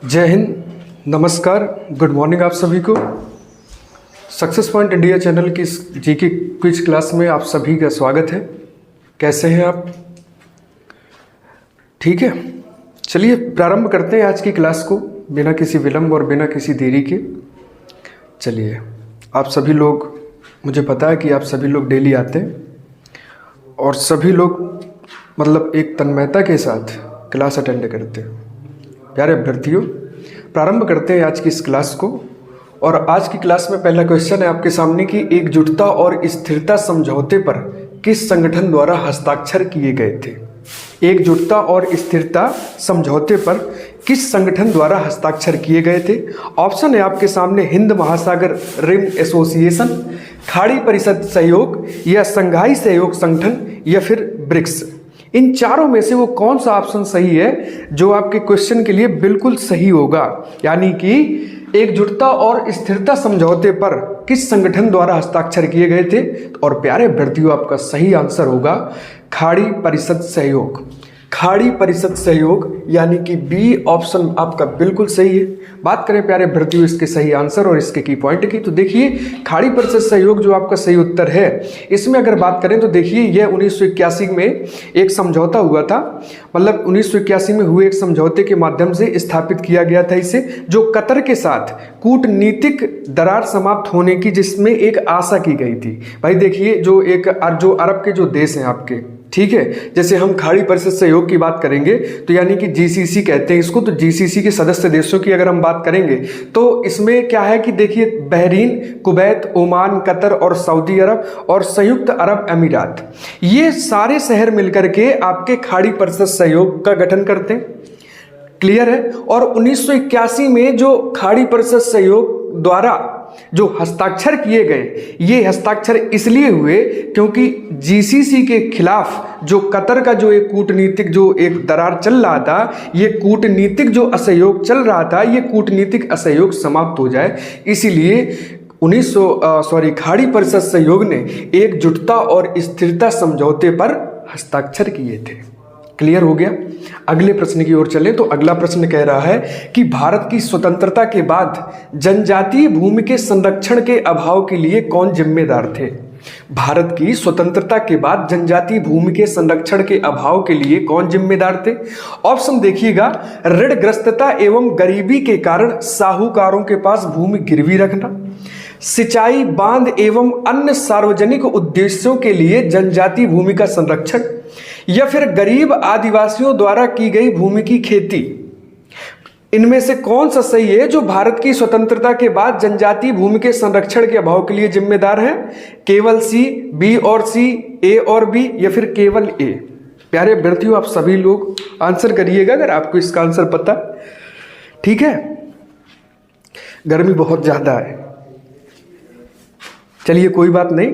जय हिंद, नमस्कार, good morning आप सभी को। सक्सेस पॉइंट इंडिया चैनल की जीके क्विज क्लास में आप सभी का स्वागत है। कैसे हैं आप? ठीक है, चलिए प्रारंभ करते हैं आज की क्लास को बिना किसी विलंब और बिना किसी देरी के। चलिए, आप सभी लोग, मुझे पता है कि आप सभी लोग डेली आते हैं और सभी लोग मतलब एक तन्मयता के साथ क्लास अटेंड करते हैं। प्यारे अभ्यर्थियों, प्रारंभ करते हैं आज की इस क्लास को। और आज की क्लास में पहला क्वेश्चन है आपके सामने कि एकजुटता और स्थिरता समझौते पर किस संगठन द्वारा हस्ताक्षर किए गए थे? एकजुटता और स्थिरता समझौते पर किस संगठन द्वारा हस्ताक्षर किए गए थे? ऑप्शन है आपके सामने हिंद महासागर रिम एसोसिएशन, खाड़ी परिषद सहयोग, या संघाई सहयोग संगठन, या फिर ब्रिक्स। इन चारों में से वो कौन सा ऑप्शन सही है जो आपके क्वेश्चन के लिए बिल्कुल सही होगा? यानी कि एकजुटता और स्थिरता समझौते पर किस संगठन द्वारा हस्ताक्षर किए गए थे? और प्यारे अभ्यर्थियों, आपका सही आंसर होगा खाड़ी परिषद सहयोग। खाड़ी परिषद सहयोग यानी कि बी ऑप्शन आपका बिल्कुल सही है। बात करें प्यारे अभ्यर्थियों इसके सही आंसर और इसके की पॉइंट की, तो देखिए खाड़ी परिषद सहयोग जो आपका सही उत्तर है, इसमें अगर बात करें तो देखिए यह 1981 में एक समझौता हुआ था। मतलब 1981 में हुए एक समझौते के माध्यम से स्थापित किया गया था इसे, जो कतर के साथ कूटनीतिक दरार समाप्त होने की जिसमें एक आशा की गई थी। भाई देखिए जो अरब के जो देश हैं आपके, ठीक है, जैसे हम खाड़ी परिषद सहयोग की बात करेंगे तो यानी कि जीसीसी कहते हैं इसको। तो जीसीसी के सदस्य देशों की अगर हम बात करेंगे तो इसमें क्या है कि देखिए बहरीन, कुवैत, ओमान, कतर और सऊदी अरब और संयुक्त अरब अमीरात, ये सारे शहर मिलकर के आपके खाड़ी परिषद सहयोग का गठन करते हैं। क्लियर है? और 1981 में जो खाड़ी परिषद सहयोग द्वारा जो हस्ताक्षर किए गए, ये हस्ताक्षर इसलिए हुए क्योंकि जीसीसी के खिलाफ जो कतर का जो एक कूटनीतिक जो एक दरार चल रहा था, ये कूटनीतिक जो असहयोग चल रहा था, ये कूटनीतिक असहयोग समाप्त हो जाए। इसीलिए खाड़ी परिषद सहयोग ने एकजुटता और स्थिरता समझौते पर हस्ताक्षर किए थे। क्लियर हो गया? अगले प्रश्न की ओर चलें तो अगला प्रश्न कह रहा है कि भारत की स्वतंत्रता के बाद जनजातीय भूमि के संरक्षण के अभाव के लिए कौन जिम्मेदार थे? भारत की स्वतंत्रता के बाद जनजातीय भूमि के संरक्षण के अभाव के लिए कौन जिम्मेदार थे? ऑप्शन देखिएगा, ऋणग्रस्तता एवं गरीबी के कारण साहूकारों के पास भूमि गिरवी रखना, सिंचाई, बांध एवं अन्य सार्वजनिक उद्देश्यों के लिए जनजातीय भूमि का संरक्षण, या फिर गरीब आदिवासियों द्वारा की गई भूमि की खेती। इनमें से कौन सा सही है जो भारत की स्वतंत्रता के बाद जनजातीय भूमि के संरक्षण के अभाव के लिए जिम्मेदार है? केवल सी, बी और सी, ए और बी, या फिर केवल ए? प्यारे अभ्यर्थियों, आप सभी लोग आंसर करिएगा अगर आपको इसका आंसर पता। ठीक है, गर्मी बहुत ज्यादा है, चलिए कोई बात नहीं,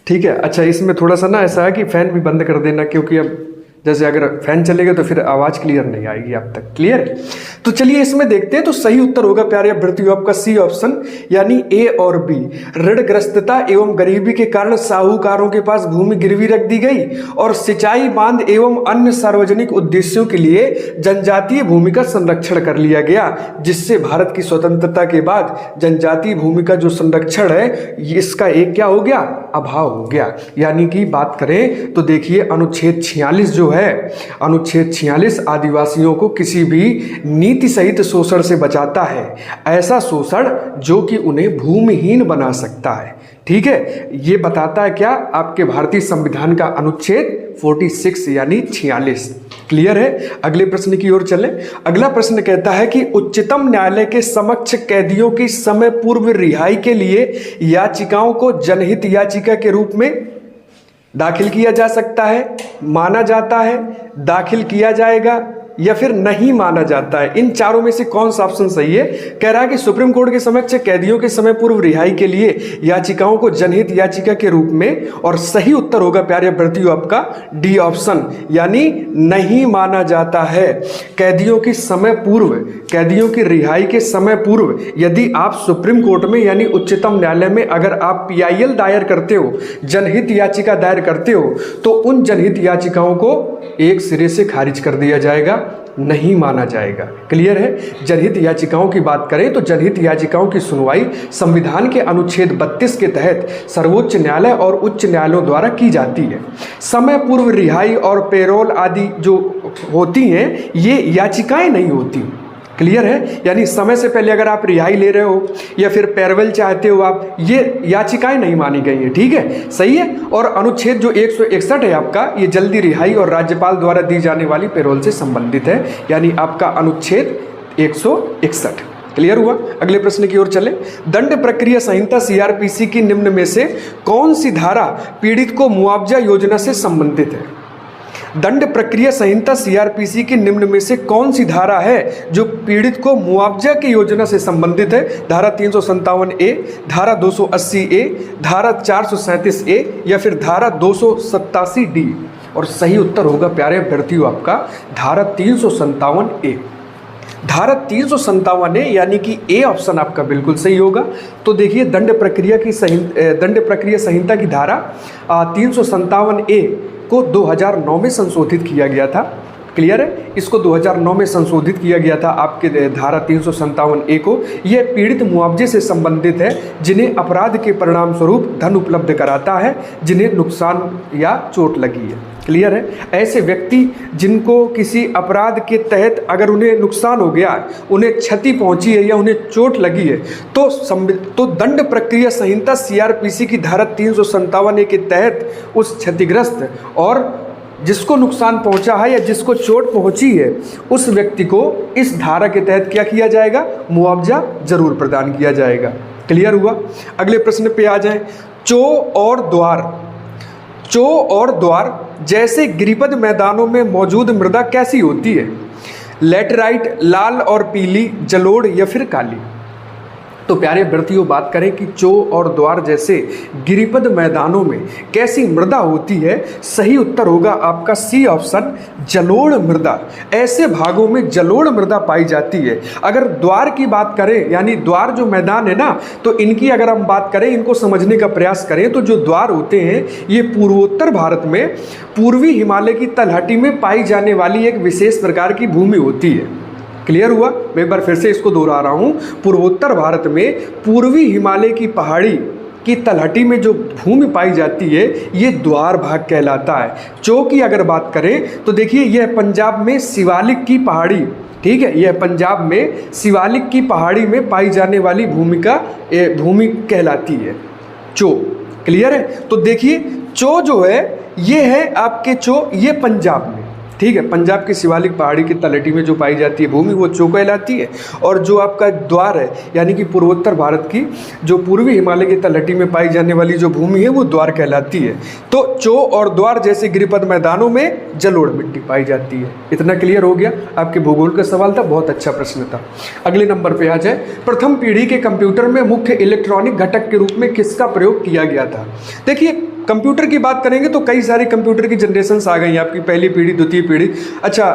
ठीक है। अच्छा, इसमें थोड़ा सा ना ऐसा है कि फैन भी बंद कर देना, क्योंकि अब जैसे अगर फैन चलेगा तो फिर आवाज़ क्लियर नहीं आएगी आप तक। क्लियर? तो चलिए इसमें देखते हैं। तो सही उत्तर होगा प्यारे अभ्यर्थियों आपका सी ऑप्शन, यानी ए और बी। ऋणग्रस्तता एवं गरीबी के कारण साहूकारों के पास भूमि गिरवी रख दी गई और सिंचाई, बांध एवं अन्य सार्वजनिक उद्देश्यों के लिए जनजातीय भूमि का संरक्षण कर लिया गया, जिससे भारत की स्वतंत्रता के बाद जनजातीय भूमि का जो संरक्षण है इसका एक क्या हो गया? अभाव हो गया। यानी कि बात करें तो देखिए अनुच्छेद 46 जो है, अनुच्छेद 46 आदिवासियों को किसी भी नीति सहित शोषण से बचाता है, ऐसा शोषण जो कि उन्हें भूमिहीन बना सकता है। ठीक है, ये बताता है क्या? आपके भारतीय संविधान का अनुच्छेद 46 यानी 46। क्लियर है? अगले प्रश्न की ओर चलें। अगला प्रश्न कहता है कि उच्चतम न्यायालय के समक्ष कैदियों की समय पूर्व रिहाई के लिए याचिकाओं को जनहित याचिका के रूप में दाखिल किया जा सकता है, माना जाता है, दाखिल किया जाएगा, या फिर नहीं माना जाता है। इन चारों में से कौन सा ऑप्शन सही है? कह रहा है कि सुप्रीम कोर्ट के समक्ष कैदियों के समय पूर्व रिहाई के लिए याचिकाओं को जनहित याचिका के रूप में, और सही उत्तर होगा प्यारे अभ्यर्थियों आपका डी ऑप्शन, यानी नहीं माना जाता है। कैदियों की समय पूर्व, कैदियों की रिहाई के समय पूर्व यदि आप सुप्रीम कोर्ट में यानी उच्चतम न्यायालय में अगर आप PIL दायर करते हो, जनहित याचिका दायर करते हो, तो उन जनहित याचिकाओं को एक सिरे से खारिज कर दिया जाएगा। नहीं माना जाएगा। क्लियर है। जनहित याचिकाओं की बात करें तो जनहित याचिकाओं की सुनवाई संविधान के अनुच्छेद 32 के तहत सर्वोच्च न्यायालय और उच्च न्यायालयों द्वारा की जाती है। समय पूर्व रिहाई और पेरोल आदि जो होती हैं ये याचिकाएं नहीं होती। क्लियर है। यानी समय से पहले अगर आप रिहाई ले रहे हो या फिर पेरोल चाहते हो आप, ये याचिकाएं नहीं मानी गई हैं। ठीक है, सही है। और अनुच्छेद जो 161 है आपका, ये जल्दी रिहाई और राज्यपाल द्वारा दी जाने वाली पेरोल से संबंधित है, यानी आपका अनुच्छेद 161। क्लियर हुआ। अगले प्रश्न की ओर चले। दंड प्रक्रिया संहिता सीआरपीसी की निम्न में से कौन सी धारा पीड़ित को मुआवजा योजना से संबंधित है? दंड प्रक्रिया संहिता सीआरपीसी की निम्न में से कौन सी धारा है जो पीड़ित को मुआवजा की योजना से संबंधित है? धारा 357A, धारा 280A, धारा 437A या फिर धारा 287D? और सही उत्तर होगा प्यारे अभ्यर्थियों आपका धारा 357A। धारा 357A यानी कि ए ऑप्शन आपका बिल्कुल सही होगा। तो देखिए दंड प्रक्रिया संहिता की धारा 357A को 2009 में संशोधित किया गया था। क्लियर है। इसको 2009 में संशोधित किया गया था आपके धारा 357A को। यह पीड़ित मुआवजे से संबंधित है जिन्हें अपराध के परिणाम स्वरूप धन उपलब्ध कराता है जिन्हें नुकसान या चोट लगी है। क्लियर है। ऐसे व्यक्ति जिनको किसी अपराध के तहत अगर उन्हें नुकसान हो गया, उन्हें क्षति पहुंची है या उन्हें चोट लगी है तो दंड प्रक्रिया संहिता सीआरपीसी की धारा 357A के तहत उस क्षतिग्रस्त और जिसको नुकसान पहुंचा है या जिसको चोट पहुंची है उस व्यक्ति को इस धारा के तहत क्या किया जाएगा? मुआवजा जरूर प्रदान किया जाएगा। क्लियर हुआ। अगले प्रश्न पे आ जाएं। चो और द्वार जैसे गिरिपद मैदानों में मौजूद मृदा कैसी होती है? लैटेराइट, लाल और पीली, जलोढ़ या फिर काली? तो प्यारे अभ्यर्थियों बात करें कि चो और द्वार जैसे गिरिपद मैदानों में कैसी मृदा होती है, सही उत्तर होगा आपका सी ऑप्शन, जलोढ़ मृदा। ऐसे भागों में जलोढ़ मृदा पाई जाती है। अगर द्वार की बात करें यानी द्वार जो मैदान है ना, तो इनकी अगर हम बात करें, इनको समझने का प्रयास करें तो जो द्वार होते हैं ये पूर्वोत्तर भारत में पूर्वी हिमालय की तलहटी में पाई जाने वाली एक विशेष प्रकार की भूमि होती है। क्लियर हुआ। मैं एक बार फिर से इसको दोहरा रहा हूँ। पूर्वोत्तर भारत में पूर्वी हिमालय की पहाड़ी की तलहटी में जो भूमि पाई जाती है ये द्वार भाग कहलाता है। चो की अगर बात करें तो देखिए यह पंजाब में शिवालिक की पहाड़ी, ठीक है, यह पंजाब में शिवालिक की पहाड़ी में पाई जाने वाली भूमि कहलाती है चो। क्लियर है। तो देखिए चो जो है ये है आपके चो, ये पंजाब में, ठीक है, पंजाब की शिवालिक पहाड़ी की तलहटी में जो पाई जाती है भूमि वो चो कहलाती है। और जो आपका द्वार है यानी कि पूर्वोत्तर भारत की जो पूर्वी हिमालय की तलहटी में पाई जाने वाली जो भूमि है वो द्वार कहलाती है। तो चो और द्वार जैसे गिरिपद मैदानों में जलोढ़ मिट्टी पाई जाती है। इतना क्लियर हो गया। आपके भूगोल का सवाल था, बहुत अच्छा प्रश्न था। अगले नंबर पे आ जाए। प्रथम पीढ़ी के कंप्यूटर में मुख्य इलेक्ट्रॉनिक घटक के रूप में किसका प्रयोग किया गया था? देखिए कंप्यूटर की बात करेंगे तो कई सारी कंप्यूटर की जनरेशन्स आ गई, आपकी पहली पीढ़ी, द्वितीय पीढ़ी। अच्छा,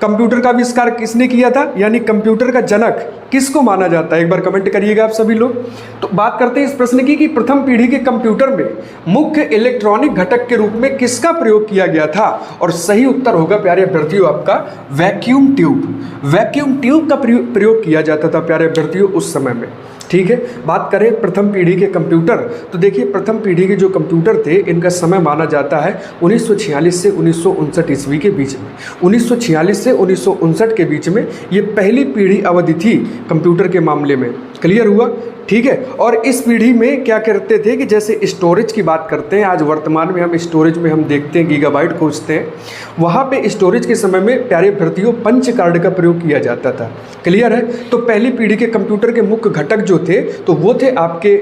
कंप्यूटर का आविष्कार किसने किया था, यानी कंप्यूटर का जनक किसको माना जाता है? एक बार कमेंट करिएगा आप सभी लोग। तो बात करते हैं इस प्रश्न की कि प्रथम पीढ़ी के कंप्यूटर में मुख्य इलेक्ट्रॉनिक घटक के रूप में किसका प्रयोग किया गया था? और सही उत्तर होगा प्यारे अभ्यर्थियों आपका वैक्यूम ट्यूब। वैक्यूम ट्यूब का प्रयोग किया जाता था प्यारे अभ्यर्थियों उस समय में। ठीक है। बात करें प्रथम पीढ़ी के कंप्यूटर, तो देखिए प्रथम पीढ़ी के जो कंप्यूटर थे इनका समय माना जाता है 1946 से 1959 ईस्वी के बीच में। 1946 से 1959 के बीच में ये पहली पीढ़ी अवधि थी कंप्यूटर के मामले में। क्लियर हुआ। ठीक है। और इस पीढ़ी में क्या करते थे कि जैसे स्टोरेज की बात करते हैं, आज वर्तमान में हम स्टोरेज में हम देखते हैं गीगाबाइट खोजते हैं, वहाँ पे स्टोरेज के समय में प्यारे अभ्यर्थियों पंच कार्ड का प्रयोग किया जाता था। क्लियर है। तो पहली पीढ़ी के कंप्यूटर के मुख्य घटक जो थे तो वो थे आपके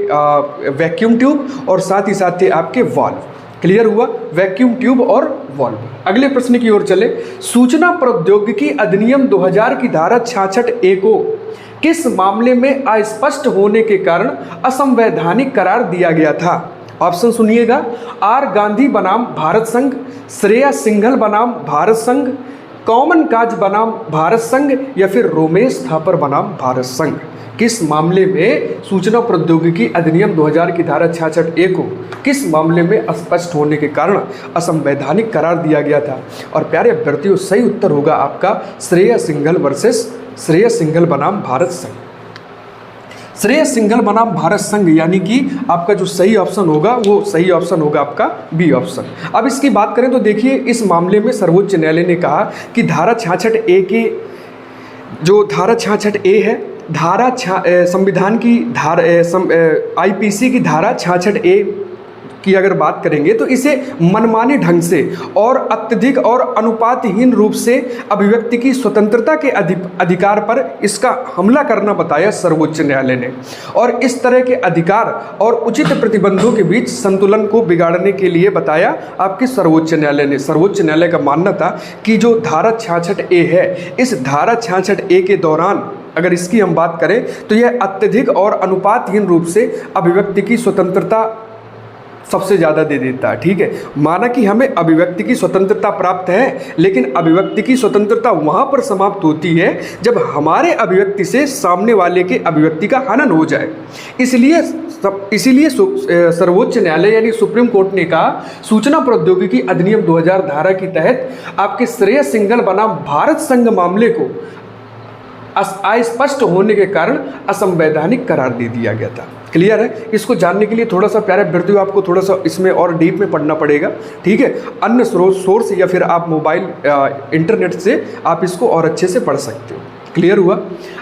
वैक्यूम ट्यूब और साथ ही साथ थे आपके वाल्व। क्लियर हुआ। वैक्यूम ट्यूब और वाल्व। अगले प्रश्न की ओर चले। सूचना प्रौद्योगिकी अधिनियम 2000 की धारा 66A को किस मामले में अस्पष्ट होने के कारण असंवैधानिक करार दिया गया था? ऑप्शन सुनिएगा। आर गांधी बनाम भारत संघ, श्रेया सिंघल बनाम भारत संघ, कॉमन काज बनाम भारत संघ या फिर रोमेश थापर बनाम भारत संघ। किस मामले में सूचना प्रौद्योगिकी अधिनियम 2000 की धारा 66A को किस मामले में अस्पष्ट होने के कारण असंवैधानिक करार दिया गया था? और प्यारे अभ्यर्थियों, सही उत्तर होगा आपका श्रेयस सिंघल वर्सेस श्रेयस सिंघल बनाम भारत संघ। श्रेयस सिंघल बनाम भारत संघ यानी कि आपका जो सही ऑप्शन होगा वो सही ऑप्शन होगा आपका बी ऑप्शन। अब इसकी बात करें तो देखिए, इस मामले में सर्वोच्च न्यायालय ने कहा कि धारा 66A के जो धारा 66A है, संविधान की धारा IPC की धारा 66A की अगर बात करेंगे तो इसे मनमाने ढंग से और अत्यधिक और अनुपातहीन रूप से अभिव्यक्ति की स्वतंत्रता के अधिकार पर इसका हमला करना बताया सर्वोच्च न्यायालय ने। और इस तरह के अधिकार और उचित प्रतिबंधों के बीच संतुलन को बिगाड़ने के लिए बताया आपके सर्वोच्च न्यायालय ने। सर्वोच्च न्यायालय का मानना था कि जो धारा 66A है, इस धारा 66A के दौरान अगर इसकी हम बात करें तो यह अत्यधिक और अनुपातहीन रूप से अभिव्यक्ति की स्वतंत्रता सबसे ज़्यादा दे देता है। ठीक है, माना कि हमें अभिव्यक्ति की स्वतंत्रता प्राप्त है, लेकिन अभिव्यक्ति की स्वतंत्रता वहाँ पर समाप्त होती है जब हमारे अभिव्यक्ति से सामने वाले के अभिव्यक्ति का हनन हो जाए। इसीलिए सर्वोच्च न्यायालय यानी सुप्रीम कोर्ट ने कहा सूचना प्रौद्योगिकी अधिनियम 2000 धारा के तहत आपके श्रेयस सिंघल बनाम भारत संघ मामले को अस्पष्ट होने के कारण असंवैधानिक करार दे दिया गया था। क्लियर है? इसको जानने के लिए थोड़ा सा प्यारे अभ्यर्थियों आपको थोड़ा सा इसमें और डीप में पढ़ना पड़ेगा। ठीक है, अन्य सोर्स या फिर आप मोबाइल इंटरनेट से आप इसको और अच्छे से पढ़ सकते हो। क्लियर हुआ?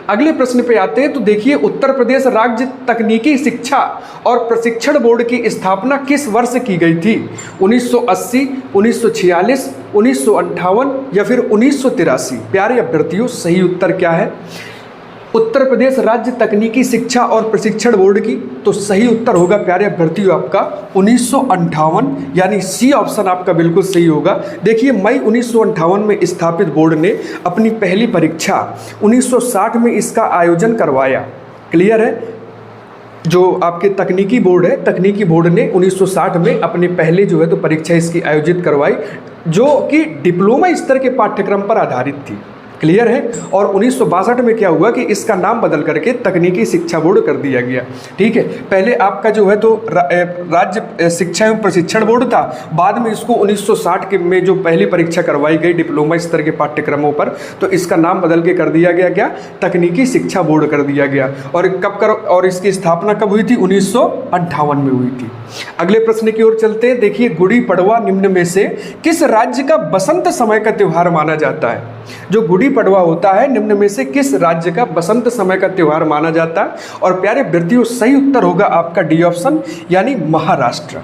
अगले प्रश्न पे आते हैं तो देखिए, उत्तर प्रदेश राज्य तकनीकी शिक्षा और प्रशिक्षण बोर्ड की स्थापना किस वर्ष की गई थी? 1980, 1946, 1958 या फिर 1983? प्यारे अभ्यर्थियों, सही उत्तर क्या है? उत्तर प्रदेश राज्य तकनीकी शिक्षा और प्रशिक्षण बोर्ड की, तो सही उत्तर होगा प्यारे अभ्यर्थियों आपका 1958 यानी सी ऑप्शन आपका बिल्कुल सही होगा। देखिए, मई 1958 में स्थापित बोर्ड ने अपनी पहली परीक्षा 1960 में इसका आयोजन करवाया। क्लियर है? जो आपके तकनीकी बोर्ड है, तकनीकी बोर्ड ने 1960 में अपने पहले जो है तो परीक्षा इसकी आयोजित करवाई, जो कि डिप्लोमा स्तर के पाठ्यक्रम पर आधारित थी। क्लियर है? और 1962 में क्या हुआ कि इसका नाम बदल करके तकनीकी शिक्षा बोर्ड कर दिया गया। ठीक है, पहले आपका जो है तो राज्य शिक्षा एवं प्रशिक्षण बोर्ड था, बाद में इसको 1960 के में जो पहली परीक्षा करवाई गई डिप्लोमा स्तर के पाठ्यक्रमों पर, तो इसका नाम बदल के कर दिया गया क्या? तकनीकी शिक्षा बोर्ड कर दिया गया। और और इसकी स्थापना कब हुई थी? 1958 में हुई थी। अगले प्रश्न की ओर चलते हैं। देखिए, गुड़ी पड़वा निम्न में से किस राज्य का बसंत समय का त्योहार माना जाता है? जो गुड़ी पड़वा होता है, निम्न में से किस राज्य का बसंत समय का त्योहार माना जाता है? और प्यारे विद्यार्थियों, सही उत्तर होगा आपका डी ऑप्शन यानी महाराष्ट्र।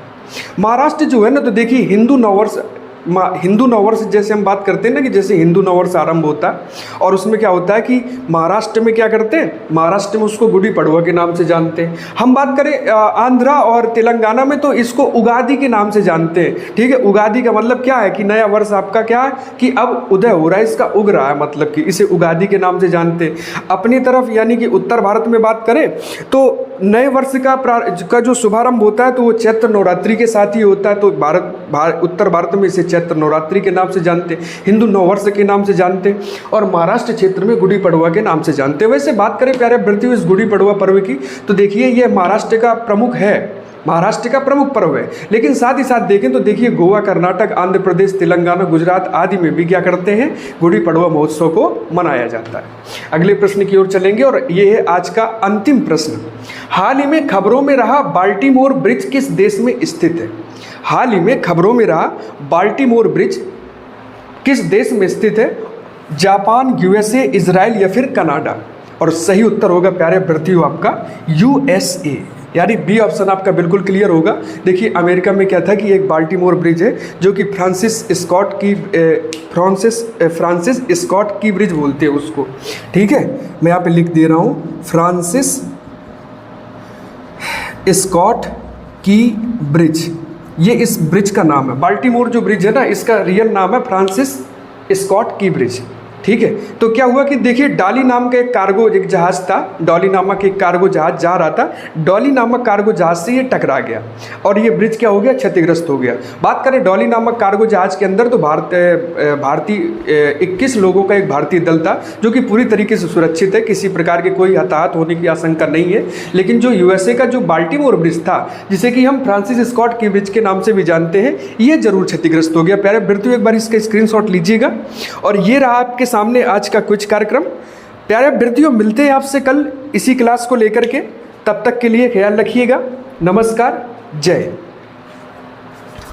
महाराष्ट्र जो है ना, तो देखिए हिंदू नववर्ष जैसे हम बात करते हैं ना कि जैसे हिंदू नववर्ष आरंभ होता है, और उसमें क्या होता है कि महाराष्ट्र में क्या करते हैं, महाराष्ट्र में उसको गुड़ी पड़वा के नाम से जानते हैं। हम बात करें आंध्रा और तेलंगाना में तो इसको उगादी के नाम से जानते हैं। ठीक है, उगादी का मतलब क्या है कि नया वर्ष आपका क्या है कि अब उदय हो रहा है, इसका उग रहा है, मतलब कि इसे उगादी के नाम से जानते हैं। अपनी तरफ यानी कि उत्तर भारत में बात करें तो नए वर्ष का जो शुभारंभ होता है तो वो चैत्र नवरात्रि के साथ ही होता है। तो उत्तर भारत में इसे चैत्र नवरात्रि के नाम से जानते हैं, हिंदू नववर्ष के नाम से जानते हैं, और महाराष्ट्र क्षेत्र में गुड़ी पड़वा के नाम से जानते हैं। वैसे बात करें प्यारे अभ्यर्थियों इस गुड़ी पड़वा पर्व की, तो देखिए ये महाराष्ट्र का प्रमुख है, महाराष्ट्र का प्रमुख पर्व है। लेकिन साथ ही साथ देखें तो देखिए गोवा, कर्नाटक, आंध्र प्रदेश, तेलंगाना, गुजरात आदि में भी क्या करते हैं, गुड़ी पड़वा महोत्सव को मनाया जाता है। अगले प्रश्न की ओर चलेंगे और ये है आज का अंतिम प्रश्न। हाल ही में खबरों में रहा बाल्टीमोर ब्रिज किस देश में स्थित है? हाल ही में खबरों में रहा बाल्टीमोर ब्रिज किस देश में स्थित है? जापान, यूएसए, इजराइल या फिर कनाडा? और सही उत्तर होगा प्यारे अभ्यर्थियों आपका यूएसए यानी बी ऑप्शन आपका बिल्कुल क्लियर होगा। देखिए अमेरिका में क्या था कि एक बाल्टीमोर ब्रिज है जो कि फ्रांसिस स्कॉट की ब्रिज बोलते हैं उसको। ठीक है, मैं यहाँ पे लिख दे रहा हूँ फ्रांसिस स्कॉट की ब्रिज, ये इस ब्रिज का नाम है। बाल्टीमोर जो ब्रिज है ना, इसका रियल नाम है फ्रांसिस स्कॉट की ब्रिज। ठीक है। तो क्या हुआ कि देखिए डॉली नाम का एक कार्गो एक जहाज़ था, डॉली नामक एक कार्गो जहाज़ जा रहा था, डॉली नामक कार्गो जहाज़ से ये टकरा गया और ये ब्रिज क्या हो गया, क्षतिग्रस्त हो गया। बात करें डॉली नामक कार्गो जहाज़ के अंदर तो भारतीय 21 लोगों का एक भारतीय दल था जो कि पूरी तरीके से सुरक्षित है, किसी प्रकार के कोई हताहत होने की आशंका नहीं है। लेकिन जो यूएसए का जो बाल्टीमोर ब्रिज था, जिसे कि हम फ्रांसिस स्कॉट की ब्रिज के नाम से भी जानते हैं, ये जरूर क्षतिग्रस्त हो गया। प्यारे विद्यार्थियों, एक बार इसका स्क्रीनशॉट लीजिएगा। और ये रहा आपके सामने आज का कुछ कार्यक्रम। प्यारे विद्यार्थियों, मिलते हैं आपसे कल इसी क्लास को लेकर के। तब तक के लिए ख्याल रखिएगा। नमस्कार, जय हिंद।